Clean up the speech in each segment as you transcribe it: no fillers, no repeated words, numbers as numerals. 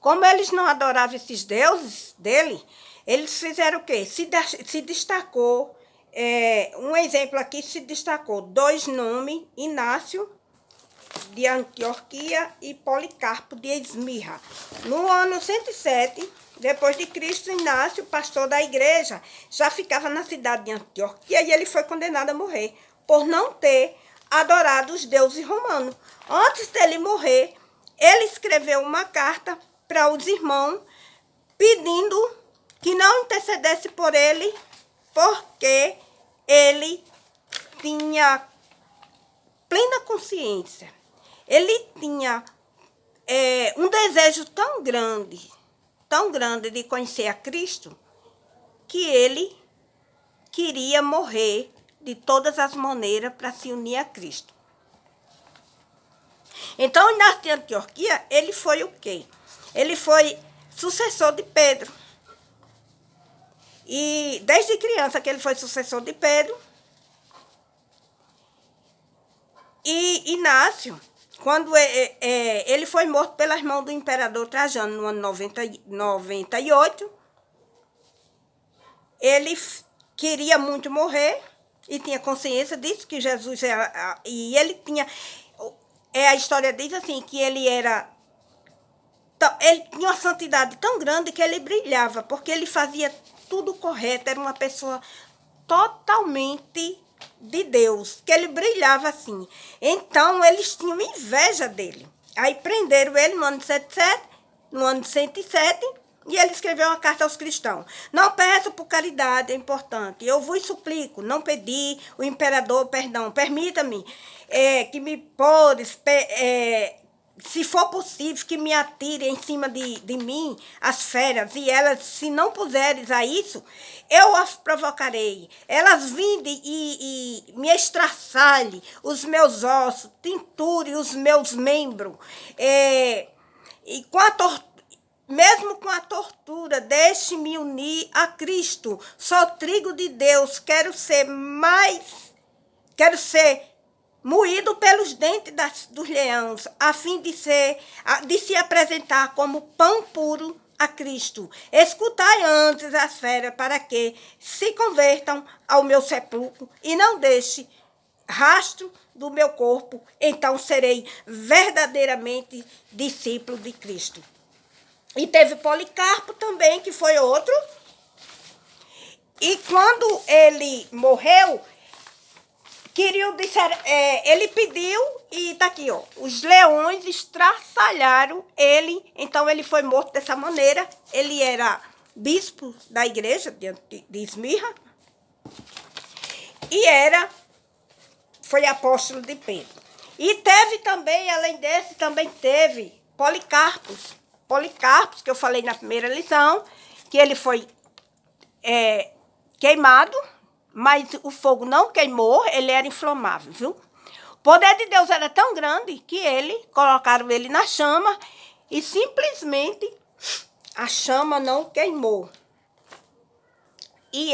Como eles não adoravam esses deuses dele, eles fizeram o quê? Se destacou, um exemplo aqui, se destacou 2 nomes, Inácio de Antioquia e Policarpo de Esmirra. No ano 107, depois de Cristo, Inácio, pastor da igreja, já ficava na cidade de Antioquia e ele foi condenado a morrer por não ter adorado os deuses romanos. Antes dele morrer, ele escreveu uma carta para os irmãos pedindo que não intercedesse por ele, porque ele tinha plena consciência. Ele tinha um desejo tão grande de conhecer a Cristo, que ele queria morrer de todas as maneiras para se unir a Cristo. Então, Inácio de Antioquia, ele foi o quê? Ele foi sucessor de Pedro. E desde criança que ele foi sucessor de Pedro. E Inácio, quando ele foi morto pelas mãos do imperador Trajano no ano 98, ele queria muito morrer e tinha consciência disso, que Jesus era... E ele tinha... a história diz assim, que ele tinha uma santidade tão grande que ele brilhava, porque ele fazia tudo correto, era uma pessoa totalmente de Deus, que ele brilhava assim. Então, eles tinham inveja dele. Aí prenderam ele no ano 77, no ano 107, e ele escreveu uma carta aos cristãos. Não peço por caridade, é importante. Eu vos suplico, não pedi o imperador perdão. Permita-me que me podes, se for possível, que me atire em cima de mim as feras, e elas, se não puseres a isso, eu as provocarei. Elas vindem e me estraçalhem os meus ossos, tinture os meus membros, e com a mesmo com a tortura, deixe-me unir a Cristo. Sou trigo de Deus, quero ser moído pelos dentes dos leões, a fim de se apresentar como pão puro a Cristo. Escutai antes as feras, para que se convertam ao meu sepulcro e não deixe rastro do meu corpo, então serei verdadeiramente discípulo de Cristo. E teve Policarpo também, que foi outro. E quando ele morreu, ele pediu, e tá aqui, ó, os leões estraçalharam ele, então ele foi morto dessa maneira. Ele era bispo da igreja de Esmirra e foi apóstolo de Pedro. E teve também, além desse, também teve Policarpos, que eu falei na primeira lição, que ele foi queimado, mas o fogo não queimou, ele era inflamável, viu? O poder de Deus era tão grande que colocaram ele na chama e simplesmente a chama não queimou. E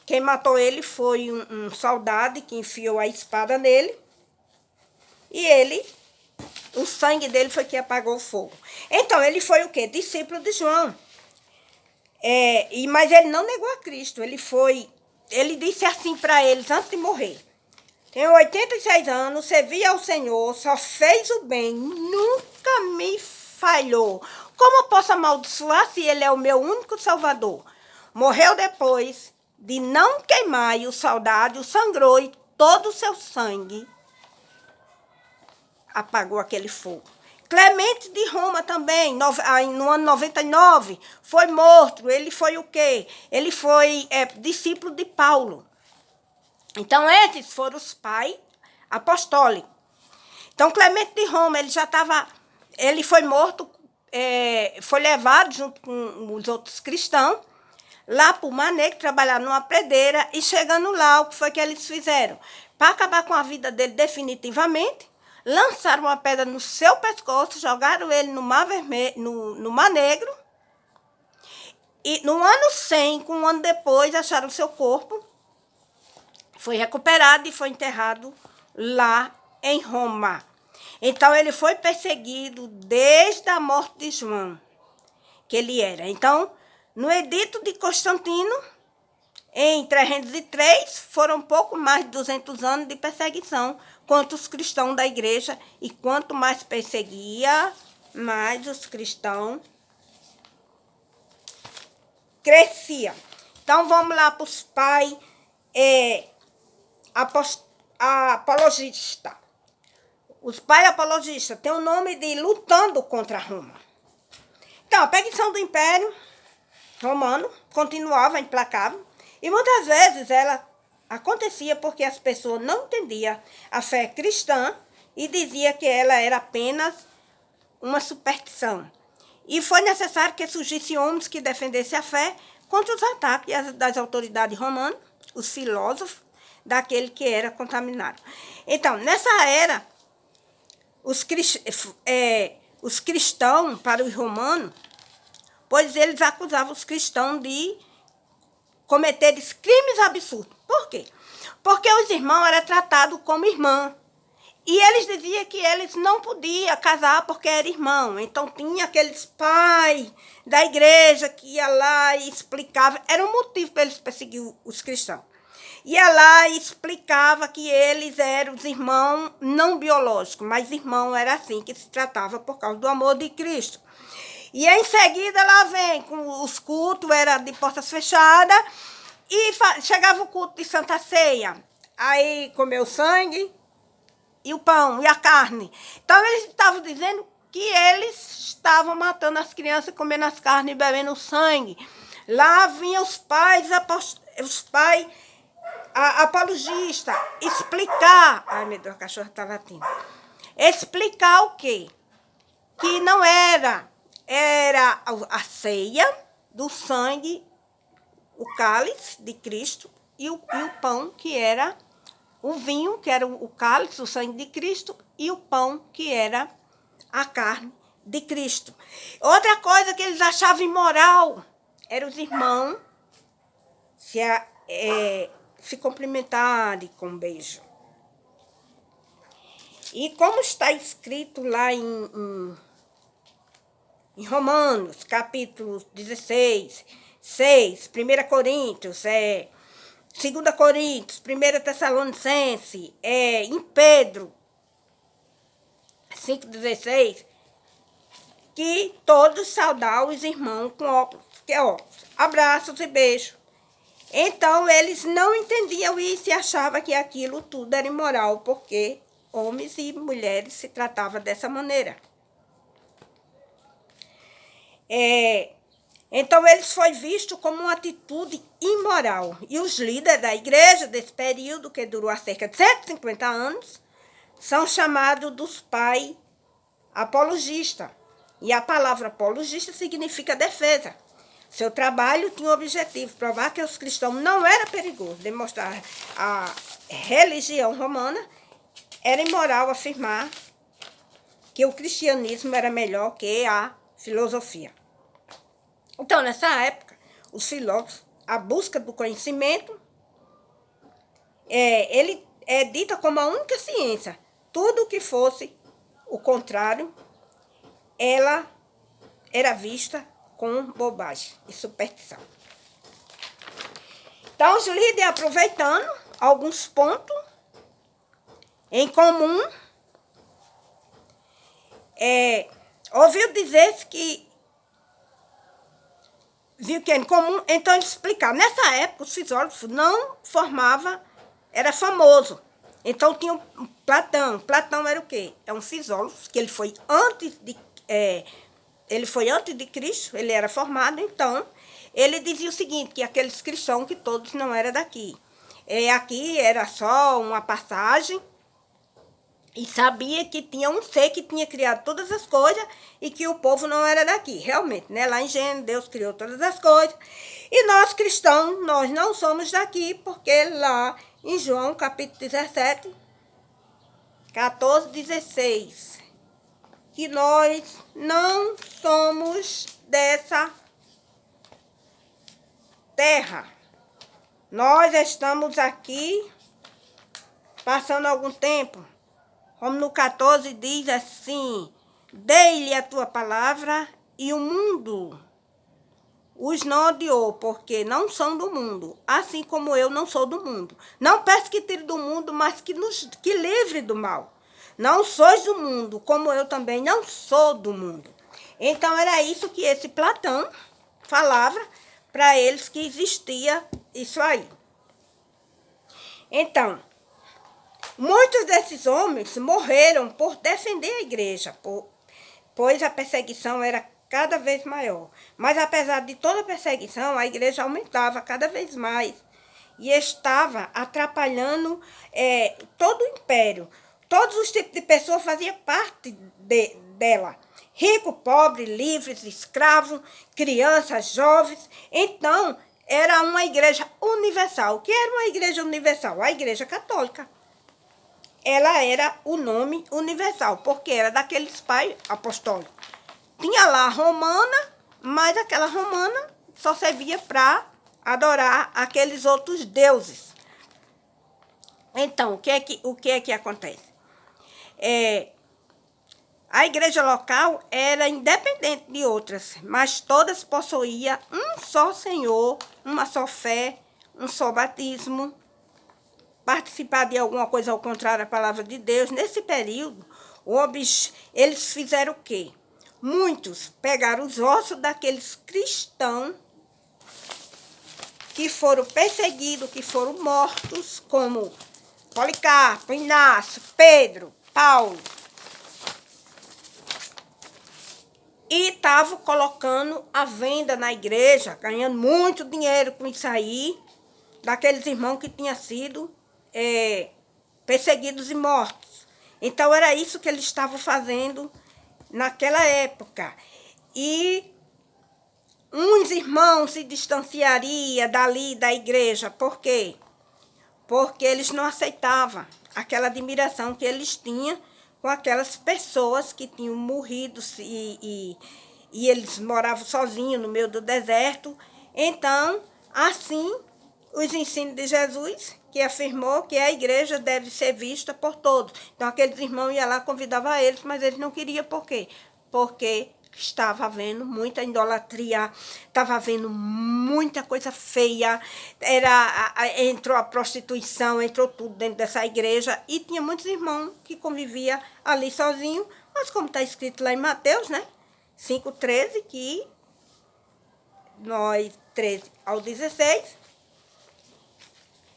quem matou ele foi um soldado que enfiou a espada nele, e o sangue dele foi que apagou o fogo. Então, ele foi o quê? Discípulo de João. Mas ele não negou a Cristo. Ele disse assim para eles, antes de morrer: tenho 86 anos, servi ao Senhor, só fez o bem, nunca me falhou. Como eu posso amaldiçoar se ele é o meu único salvador? Morreu depois de não queimar, e o soldado sangrou, e todo o seu sangue apagou aquele fogo. Clemente de Roma também, no ano 99, foi morto. Ele foi o quê? Ele foi discípulo de Paulo. Então, esses foram os pais apostólicos. Então, Clemente de Roma, ele foi morto, foi levado junto com os outros cristãos, lá para o Mar Negro, trabalhar numa predeira, e chegando lá, o que foi que eles fizeram? Para acabar com a vida dele definitivamente, lançaram uma pedra no seu pescoço, jogaram ele no Mar Vermelho, no Mar Negro, e no ano 100, um ano depois, acharam o seu corpo, foi recuperado e foi enterrado lá em Roma. Então, ele foi perseguido desde a morte de João, que ele era. Então, no edito de Constantino, em 303, foram pouco mais de 200 anos de perseguição contra os cristãos da igreja. E quanto mais perseguia, mais os cristãos cresciam. Então, vamos lá para os pais apologistas. Os pais apologistas têm o nome de lutando contra Roma. Então, a perseguição do Império Romano continuava implacável e muitas vezes ela acontecia porque as pessoas não entendiam a fé cristã e diziam que ela era apenas uma superstição. E foi necessário que surgissem homens que defendessem a fé contra os ataques das autoridades romanas, os filósofos, daquele que era contaminado. Então, nessa era, os cristãos, para os romanos, pois eles acusavam os cristãos de cometer crimes absurdos. Por quê? Porque os irmãos eram tratados como irmãos. E eles diziam que eles não podiam casar porque eram irmãos. Então, tinha aqueles pais da igreja que ia lá e explicava. Era um motivo para eles perseguir os cristãos. Ia lá e explicava que eles eram os irmãos não biológicos, mas irmão era assim que se tratava por causa do amor de Cristo. E em seguida ela vem com os cultos, era de portas fechadas, e chegava o culto de Santa Ceia. Aí comeu o sangue e o pão e a carne. Então eles estavam dizendo que eles estavam matando as crianças, comendo as carnes e bebendo o sangue. Lá vinham os pais apologistas explicar. Ai, meu Deus, a cachorra está latindo. Explicar o quê? Que não era a ceia do sangue, o cálice de Cristo, e o pão, que era o vinho, que era o cálice, o sangue de Cristo, e o pão, que era a carne de Cristo. Outra coisa que eles achavam imoral era os irmãos se cumprimentarem com um beijo. E como está escrito lá em Romanos, capítulo 16, 6, 1 Coríntios, 2 Coríntios, 1 Tessalonicenses, em Pedro 5,16, que todos saudam os irmãos com óculos, abraços e beijos. Então, eles não entendiam isso e achavam que aquilo tudo era imoral, porque homens e mulheres se tratavam dessa maneira. Então, eles foi visto como uma atitude imoral. E os líderes da igreja desse período, que durou há cerca de 150 anos, são chamados dos pais apologistas. E a palavra apologista significa defesa. Seu trabalho tinha o objetivo de provar que os cristãos não era perigoso, demonstrar a religião romana. Era imoral afirmar que o cristianismo era melhor que a filosofia. Então, nessa época, os filósofos, a busca do conhecimento, ele é dita como a única ciência. Tudo que fosse o contrário, ela era vista com bobagem e superstição. Então, os líderes, aproveitando alguns pontos em comum, ouviu dizer que viu que em comum, então eles explicaram. Nessa época, os filósofos não formavam, era famoso. Então tinha Platão. Platão era o quê? É um filósofo que ele foi antes de Cristo, ele era formado. Então ele dizia o seguinte, que aqueles cristãos que todos não eram daqui. Aqui era só uma passagem. E sabia que tinha um ser que tinha criado todas as coisas e que o povo não era daqui. Realmente, né? Lá em Gênesis, Deus criou todas as coisas. E nós cristãos, nós não somos daqui, porque lá em João, capítulo 17, 14, 16, que nós não somos dessa terra. Nós estamos aqui passando algum tempo, Como no 14 diz assim, dei-lhe a tua palavra e o mundo os não odiou, porque não são do mundo, assim como eu não sou do mundo. Não peço que tire do mundo, mas que livre do mal. Não sois do mundo, como eu também não sou do mundo. Então era isso que esse Platão falava para eles, que existia isso aí. Então, muitos desses homens morreram por defender a igreja, pois a perseguição era cada vez maior. Mas apesar de toda a perseguição, a igreja aumentava cada vez mais e estava atrapalhando todo o império. Todos os tipos de pessoas faziam parte dela. Rico, pobre, livres, escravos, crianças, jovens. Então, era uma igreja universal. O que era uma igreja universal? A igreja católica. Ela era o nome universal, porque era daqueles pais apostólicos. Tinha lá a romana, mas aquela romana só servia para adorar aqueles outros deuses. Então, o que é que acontece? A igreja local era independente de outras, mas todas possuíam um só Senhor, uma só fé, um só batismo. Participar de alguma coisa ao contrário da palavra de Deus. Nesse período, eles fizeram o quê? Muitos pegaram os ossos daqueles cristãos que foram perseguidos, que foram mortos, como Policarpo, Inácio, Pedro, Paulo. E estavam colocando à venda na igreja, ganhando muito dinheiro com isso aí, daqueles irmãos que tinham sido perseguidos e mortos. Então era isso que eles estavam fazendo naquela época. E uns irmãos se distanciariam dali da igreja. Por quê? Porque eles não aceitavam aquela admiração que eles tinham com aquelas pessoas que tinham morrido e eles moravam sozinhos no meio do deserto. Então, assim, os ensinos de Jesus, que afirmou que a igreja deve ser vista por todos. Então, aqueles irmãos iam lá, convidavam eles, mas eles não queriam. Por quê? Porque estava havendo muita idolatria, estava havendo muita coisa feia, entrou a prostituição, entrou tudo dentro dessa igreja, e tinha muitos irmãos que conviviam ali sozinhos, mas como está escrito lá em Mateus, né? 5,13, que nós, 13 ao 16,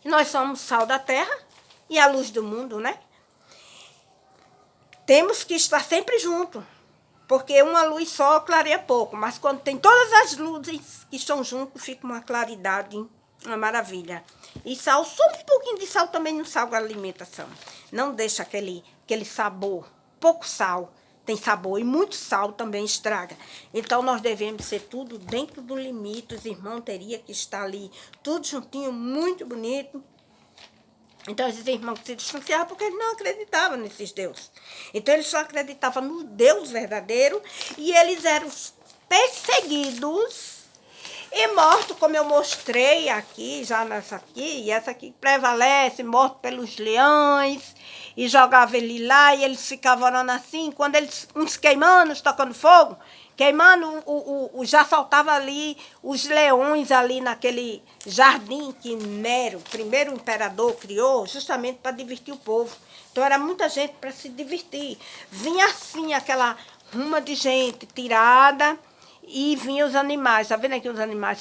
nós somos sal da terra e a luz do mundo, né? Temos que estar sempre juntos, porque uma luz só clareia pouco, mas quando tem todas as luzes que estão juntas, fica uma claridade, uma maravilha. E sal, só um pouquinho de sal também não salga a alimentação. Não deixa aquele sabor. Pouco sal tem sabor e muito sal também estraga. Então nós devemos ser tudo dentro do limite. Os irmãos teriam que estar ali tudo juntinho, muito bonito. Então esses irmãos se distanciavam porque eles não acreditavam nesses deuses. Então eles só acreditavam no Deus verdadeiro e eles eram perseguidos e mortos, como eu mostrei aqui, já nessa aqui, e essa aqui prevalece, morto pelos leões, e jogava ele lá, e eles ficavam orando assim, quando eles, uns queimando, tocando fogo, queimando, já saltava ali os leões ali naquele jardim que Nero, primeiro imperador, criou, justamente para divertir o povo. Então era muita gente para se divertir. Vinha assim aquela ruma de gente tirada, e vinham os animais, tá vendo aqui os animais